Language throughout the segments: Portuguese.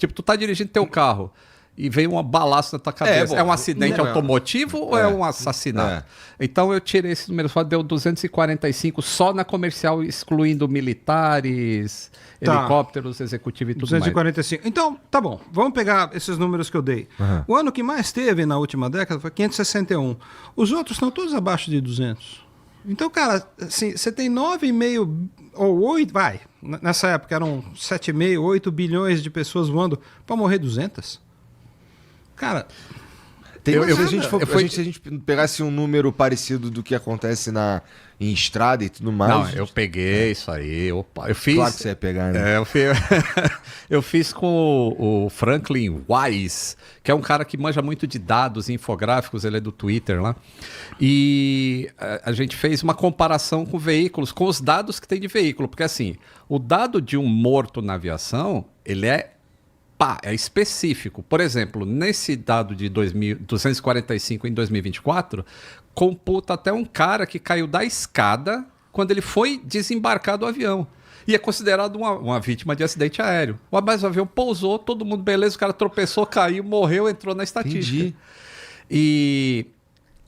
Tipo, tu tá dirigindo teu carro e vem um balaço na tua cabeça. bom, É um acidente não, automotivo ou é um assassinato? Então eu tirei esse número só, deu 245 só na comercial, excluindo militares, helicópteros, executivo e tudo 245. Mais. Então, tá bom. Vamos pegar esses números que eu dei. O ano que mais teve na última década foi 561. Os outros estão todos abaixo de 200. Então, cara, assim, você tem 9,5 ou 8, vai. Nessa época eram 7,5, 8 bilhões de pessoas voando para morrer 200. Cara, se a gente pegasse um número parecido do que acontece em estrada e tudo mais... Não, eu peguei isso aí. Opa, eu fiz... Claro que você ia pegar, né? Eu fiz com o Franklin Wise, que é um cara que manja muito de dados infográficos, ele é do Twitter lá. E a gente fez uma comparação com veículos, com os dados que tem de veículo. Porque assim, o dado de um morto na aviação, ele é específico. Por exemplo, nesse dado de 245 em 2024, computa até um cara que caiu da escada quando ele foi desembarcar do avião. E é considerado uma vítima de acidente aéreo. Mas o avião pousou, todo mundo beleza, o cara tropeçou, caiu, morreu, entrou na estatística. Entendi. E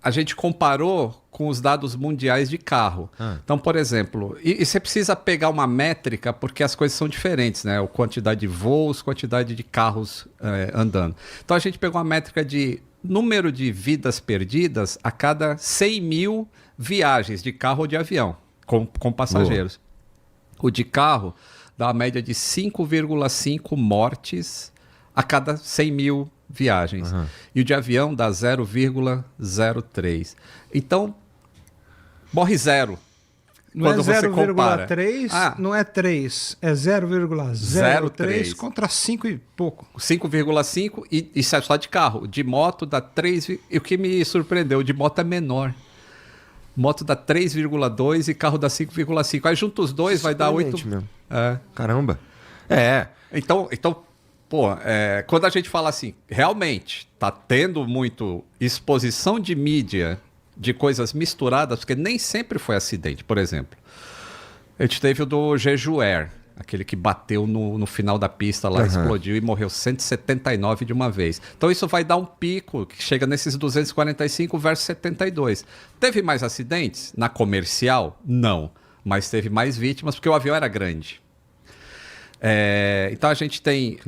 a gente comparou com os dados mundiais de carro. Então, por exemplo, e você precisa pegar uma métrica porque as coisas são diferentes, né? A quantidade de voos, quantidade de carros andando. Então, a gente pegou uma métrica de número de vidas perdidas a cada 100 mil viagens de carro ou de avião com passageiros. O de carro dá uma média de 5,5 mortes a cada 100 mil viagens. E o de avião dá 0,03. Então, morre zero. Não quando é você compara. 0,3, não é 3, é 0,03 contra 5 e pouco. 5,5 e isso é só de carro. De moto dá 3. E o que me surpreendeu, de moto é menor. Moto dá 3,2 e carro dá 5,5. Aí junta os dois, vai dar 8. Mesmo. É. Caramba. Então, pô, quando a gente fala assim, realmente tá tendo muito exposição de mídia de coisas misturadas, porque nem sempre foi acidente. Por exemplo, a gente teve o do Jeju Air, aquele que bateu no final da pista lá, explodiu e morreu 179 de uma vez. Então isso vai dar um pico que chega nesses 245 versus 72. Teve mais acidentes? Na comercial? Não. Mas teve mais vítimas porque o avião era grande. Então a gente tem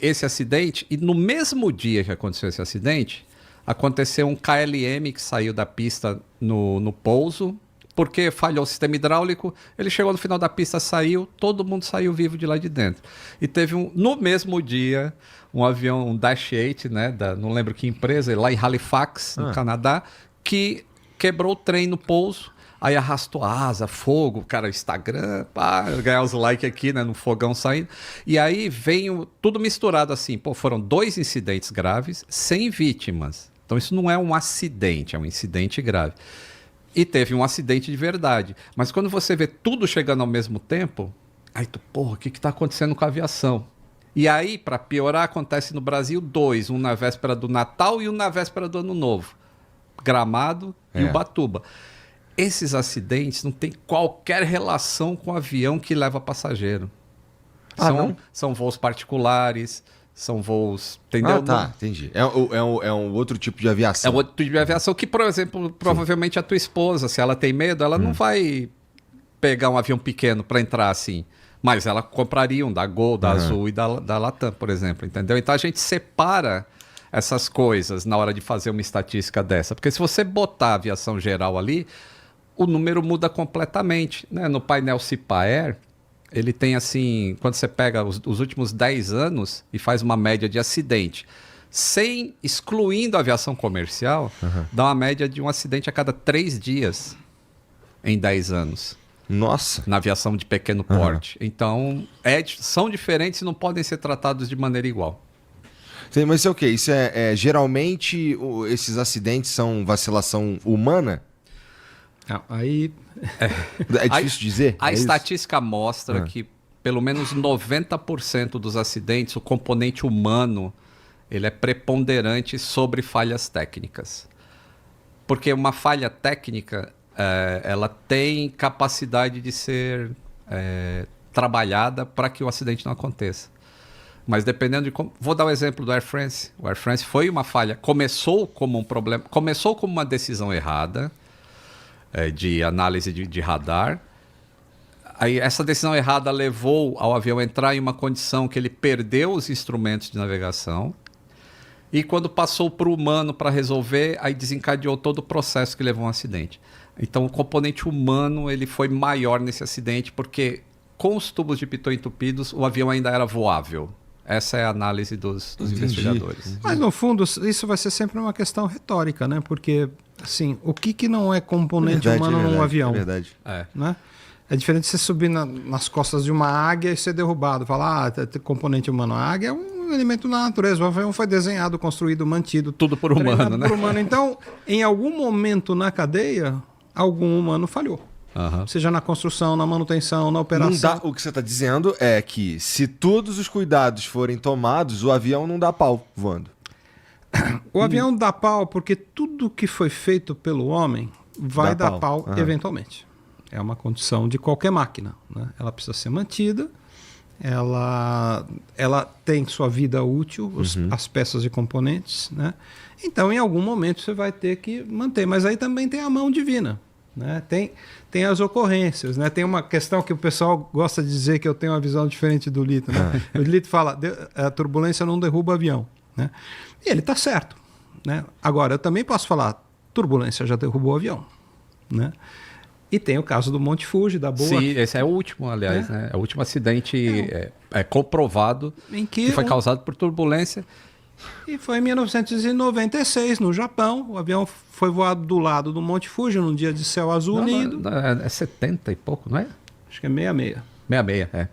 esse acidente e no mesmo dia que aconteceu esse acidente, aconteceu um KLM que saiu da pista no pouso, porque falhou o sistema hidráulico, ele chegou no final da pista, saiu, todo mundo saiu vivo de lá de dentro. E teve no mesmo dia, um avião, um Dash 8, né, não lembro que empresa, lá em Halifax, no Canadá, que quebrou o trem no pouso, aí arrastou asa, fogo, cara, Instagram, ganhar os likes aqui, né, no fogão saindo. E aí veio tudo misturado assim, foram 2 incidentes graves, sem vítimas. Então isso não é um acidente, é um incidente grave. E teve um acidente de verdade. Mas quando você vê tudo chegando ao mesmo tempo, aí tu, o que está acontecendo com a aviação? E aí, para piorar, acontece no Brasil 2, um na véspera do Natal e um na véspera do Ano Novo. Gramado e Ubatuba. Esses acidentes não têm qualquer relação com o avião que leva passageiro. São voos particulares, são voos... Entendeu? Entendi. É um outro tipo de aviação. É um outro tipo de aviação que, por exemplo, provavelmente a tua esposa, se ela tem medo, ela não vai pegar um avião pequeno para entrar assim. Mas ela compraria um da Gol, da Azul e da Latam, por exemplo. Entendeu? Então a gente separa essas coisas na hora de fazer uma estatística dessa. Porque se você botar a aviação geral ali, o número muda completamente, né? No painel CIPA-Air, ele tem assim, quando você pega os últimos 10 anos e faz uma média de acidente, excluindo a aviação comercial, dá uma média de um acidente a cada 3 dias em 10 anos. Nossa! Na aviação de pequeno porte. Então, são diferentes e não podem ser tratados de maneira igual. Mas isso é o quê? Isso geralmente esses acidentes são vacilação humana? Não, aí... É difícil dizer? A estatística mostra que pelo menos 90% dos acidentes, o componente humano, ele é preponderante sobre falhas técnicas. Porque uma falha técnica, ela tem capacidade de ser trabalhada para que o acidente não aconteça. Mas dependendo de como... Vou dar o exemplo do Air France. O Air France foi uma falha. Começou como um problema... Começou como uma decisão errada de análise de radar. Aí essa decisão errada levou ao avião entrar em uma condição que ele perdeu os instrumentos de navegação. E quando passou para o humano para resolver, aí desencadeou todo o processo que levou a um acidente. Então o componente humano ele foi maior nesse acidente porque com os tubos de pitot entupidos o avião ainda era voável. Essa é a análise dos investigadores. Mas no fundo isso vai ser sempre uma questão retórica, né? Porque assim, o que não é componente humano num avião? É verdade. Né? É diferente de você subir nas costas de uma águia e ser derrubado. Falar, tem componente humano. A águia é um elemento da natureza. O avião foi desenhado, construído, mantido. Tudo por humano, né? Por humano. Então, em algum momento na cadeia, algum humano falhou. Seja na construção, na manutenção, na operação. O que você está dizendo é que se todos os cuidados forem tomados, o avião não dá pau voando. O avião dá pau porque tudo que foi feito pelo homem vai dar pau eventualmente. É uma condição de qualquer máquina, né? Ela precisa ser mantida, ela tem sua vida útil, as peças e componentes, né? Então, em algum momento, você vai ter que manter. Mas aí também tem a mão divina, né? Tem as ocorrências, né? Tem uma questão que o pessoal gosta de dizer que eu tenho uma visão diferente do Lito, né? O Lito fala, a turbulência não derruba avião, né? E ele está certo, né? Agora, eu também posso falar, turbulência já derrubou o avião, né? E tem o caso do Monte Fuji, da Boa. Sim, esse é o último, aliás, né? É o último acidente comprovado em que foi causado por turbulência. E foi em 1996, no Japão. O avião foi voado do lado do Monte Fuji, num dia de céu azul lindo. É 70 e pouco, não é? Acho que é 66. 66, é.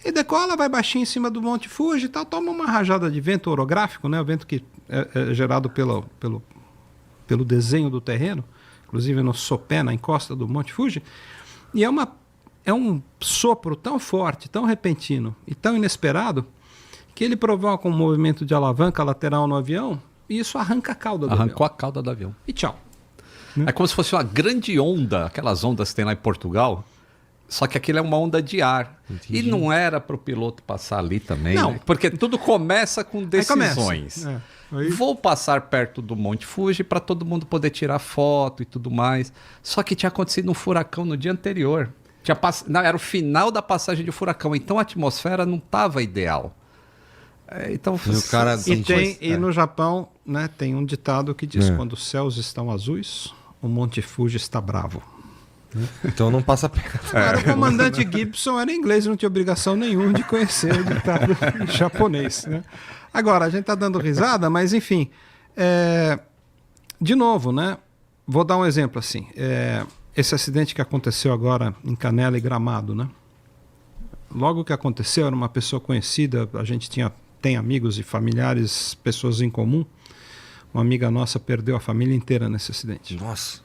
E decola, vai baixinho em cima do Monte Fuji e tal, toma uma rajada de vento orográfico, né? O vento que é gerado pelo desenho do terreno, inclusive no sopé, na encosta do Monte Fuji, e é um sopro tão forte, tão repentino e tão inesperado, que ele provoca um movimento de alavanca lateral no avião, e isso arranca a cauda do avião. Arrancou a cauda do avião. E tchau. É como se fosse uma grande onda, aquelas ondas que tem lá em Portugal, só que aquilo é uma onda de ar. Entendi. E não era para o piloto passar ali também, não. Né? Porque tudo começa com decisões. Vou passar perto do Monte Fuji para todo mundo poder tirar foto e tudo mais. Só que tinha acontecido um furacão no dia anterior. Era o final da passagem de furacão, então a atmosfera não estava ideal. Então, e no Japão, né, tem um ditado que diz: quando os céus estão azuis, o Monte Fuji está bravo. Então não passa perto. O comandante Gibson era inglês, não tinha obrigação nenhuma de conhecer o ditado japonês, né? Agora, a gente está dando risada, mas enfim, de novo, né? Vou dar um exemplo assim. Esse acidente que aconteceu agora em Canela e Gramado, né? Logo que aconteceu, era uma pessoa conhecida, a gente tem amigos e familiares, pessoas em comum. Uma amiga nossa perdeu a família inteira nesse acidente. Nossa.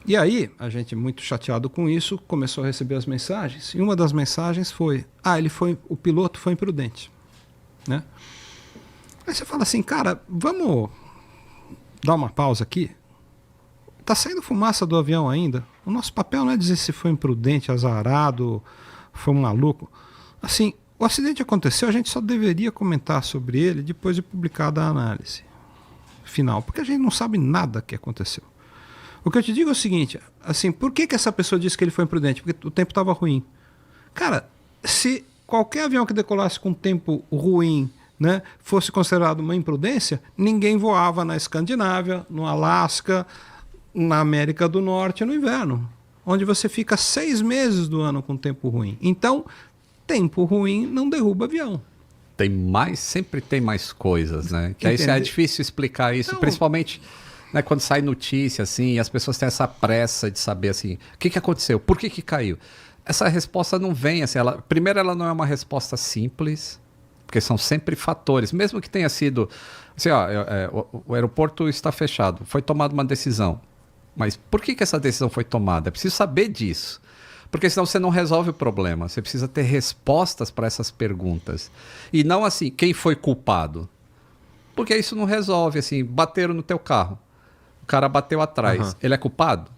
E aí, a gente muito chateado com isso, começou a receber as mensagens. E uma das mensagens foi: o piloto foi imprudente, né? Aí você fala assim, cara, vamos dar uma pausa aqui? Tá saindo fumaça do avião ainda. O nosso papel não é dizer se foi imprudente, azarado, foi um maluco. Assim, o acidente aconteceu, a gente só deveria comentar sobre ele depois de publicada a análise final, porque a gente não sabe nada que aconteceu. O que eu te digo é o seguinte, assim, por que essa pessoa disse que ele foi imprudente? Porque o tempo estava ruim. Cara, se qualquer avião que decolasse com tempo ruim, né, fosse considerado uma imprudência, ninguém voava na Escandinávia, no Alasca, na América do Norte no inverno, onde você fica 6 meses do ano com tempo ruim. Então, tempo ruim não derruba avião. Sempre tem mais coisas, né? Que aí é difícil explicar isso, principalmente, né, quando sai notícia, assim, e as pessoas têm essa pressa de saber, assim, o que aconteceu? Por que caiu? Essa resposta não vem, assim, primeiro ela não é uma resposta simples, porque são sempre fatores, mesmo que tenha sido, assim, o aeroporto está fechado, foi tomada uma decisão, mas por que essa decisão foi tomada? É preciso saber disso, porque senão você não resolve o problema, você precisa ter respostas para essas perguntas, e não assim, quem foi culpado? Porque isso não resolve, assim, bateram no teu carro, o cara bateu atrás, ele é culpado?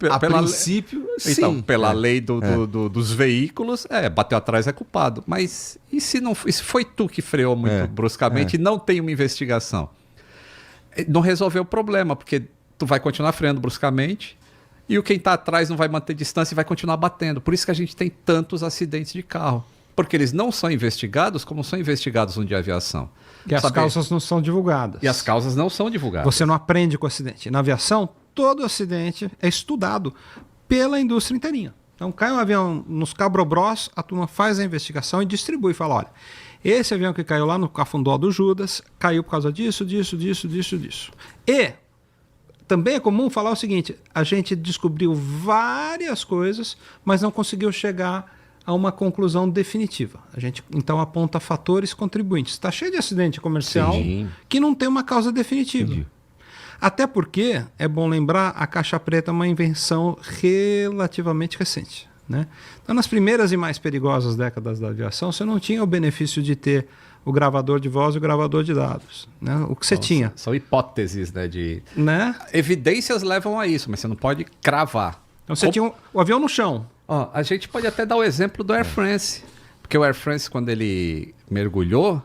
A princípio, sim. Então, pela lei dos veículos, bateu atrás é culpado. Mas e se foi tu que freou muito bruscamente e não tem uma investigação? Não resolveu o problema, porque tu vai continuar freando bruscamente e quem está atrás não vai manter distância e vai continuar batendo. Por isso que a gente tem tantos acidentes de carro. Porque eles não são investigados como são investigados no de aviação. E as causas não são divulgadas. E as causas não são divulgadas. Você não aprende com o acidente. Na aviação, todo acidente é estudado pela indústria inteirinha. Então cai um avião nos Cabrobrós, a turma faz a investigação e distribui. Fala, olha, esse avião que caiu lá no Cafundó do Judas, caiu por causa disso. E também é comum falar o seguinte, a gente descobriu várias coisas, mas não conseguiu chegar a uma conclusão definitiva. A gente, então, aponta fatores contribuintes. Está cheio de acidente comercial que não tem uma causa definitiva. Entendi. Até porque, é bom lembrar, a caixa preta é uma invenção relativamente recente. Né? Então, nas primeiras e mais perigosas décadas da aviação, você não tinha o benefício de ter o gravador de voz e o gravador de dados. Né? O que você tinha? São hipóteses, né? Evidências levam a isso, mas você não pode cravar. Então, você tinha o avião no chão. A gente pode até dar o exemplo do Air France. Porque o Air France, quando ele mergulhou,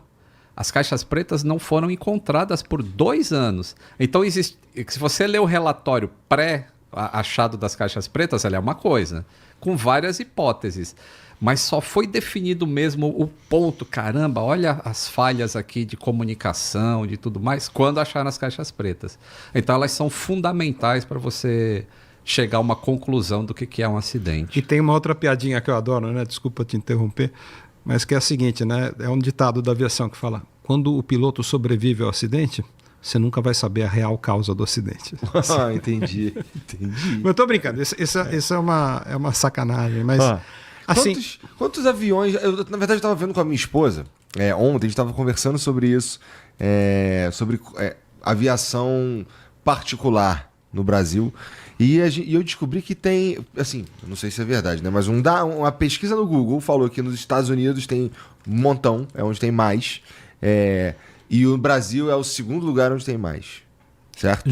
as caixas pretas não foram encontradas por 2 anos. Então, se você ler o relatório pré-achado das caixas pretas, ela é uma coisa, com várias hipóteses. Mas só foi definido mesmo o ponto, caramba, olha as falhas aqui de comunicação, de tudo mais, quando acharam as caixas pretas. Então, elas são fundamentais para você chegar a uma conclusão do que é um acidente. E tem uma outra piadinha que eu adoro, né? Desculpa te interromper, mas que é a seguinte, né? É um ditado da aviação que fala: quando o piloto sobrevive ao acidente, você nunca vai saber a real causa do acidente. Entendi. Mas eu tô brincando, isso é uma sacanagem, mas assim, quantos aviões... na verdade, eu estava vendo com a minha esposa, ontem a gente estava conversando sobre isso, sobre aviação particular no Brasil. E eu descobri que tem, assim, não sei se é verdade, né? Mas uma pesquisa no Google falou que nos Estados Unidos tem um montão, é onde tem mais. E o Brasil é o segundo lugar onde tem mais. Certo?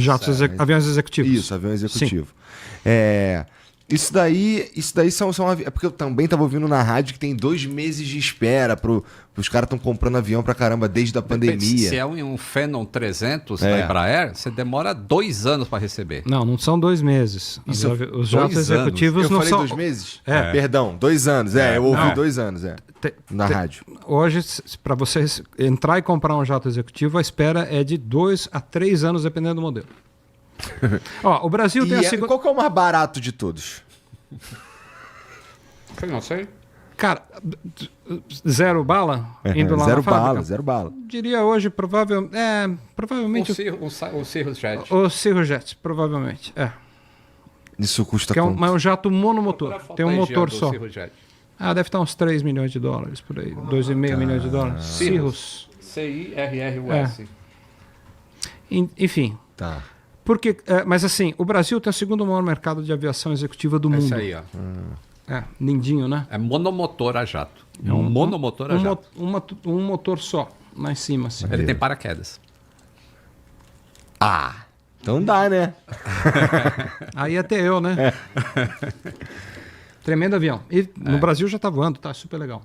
Aviões executivos. Isso, avião executivo. Isso daí são é porque eu também estava ouvindo na rádio que tem 2 meses de espera os caras estão comprando avião pra caramba desde a pandemia. Se é um Phenom 300 da Embraer, você demora 2 anos para receber. Não são 2 meses. Os jatos executivos não são... Eu falei 2 meses? Perdão, 2 anos. Eu ouvi 2 anos, na rádio. Hoje, para você entrar e comprar um jato executivo, a espera é de 2 a 3 anos, dependendo do modelo. O Brasil tem a segunda... Qual que é o mais barato de todos? Eu não sei. Cara, 0 bala? Indo lá zero na fábrica? bala, 0 bala. Diria hoje, provavelmente... O Cirrus Jet. O Cirrus Jet, provavelmente, Isso custa que quanto? é um jato monomotor. Tem um motor só. Jet. Deve estar uns 3 milhões de dólares por aí. 2,5 milhões de dólares. Cirrus. CIRRUS. Enfim. Tá. Porque, mas assim, o Brasil tem o segundo maior mercado de aviação executiva do mundo. Esse aí, ó. Lindinho, né? É monomotor a jato. É um monomotor a jato. Um motor só, lá em cima. Assim. Ele tem paraquedas. Então dá, né? Aí até eu, né? Tremendo avião. E no Brasil já tá voando, tá super legal.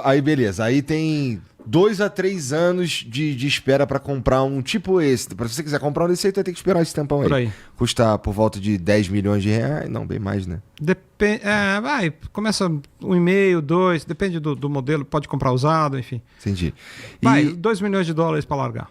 Aí beleza. Aí tem 2 a 3 anos de espera para comprar um tipo esse. Se você quiser comprar um desse aí, tu vai ter que esperar esse tempão aí. Por aí. Custa por volta de 10 milhões de reais. Não, bem mais, né? Começa 1,5, 2, depende do modelo, pode comprar usado, enfim. Entendi. 2 milhões de dólares para largar.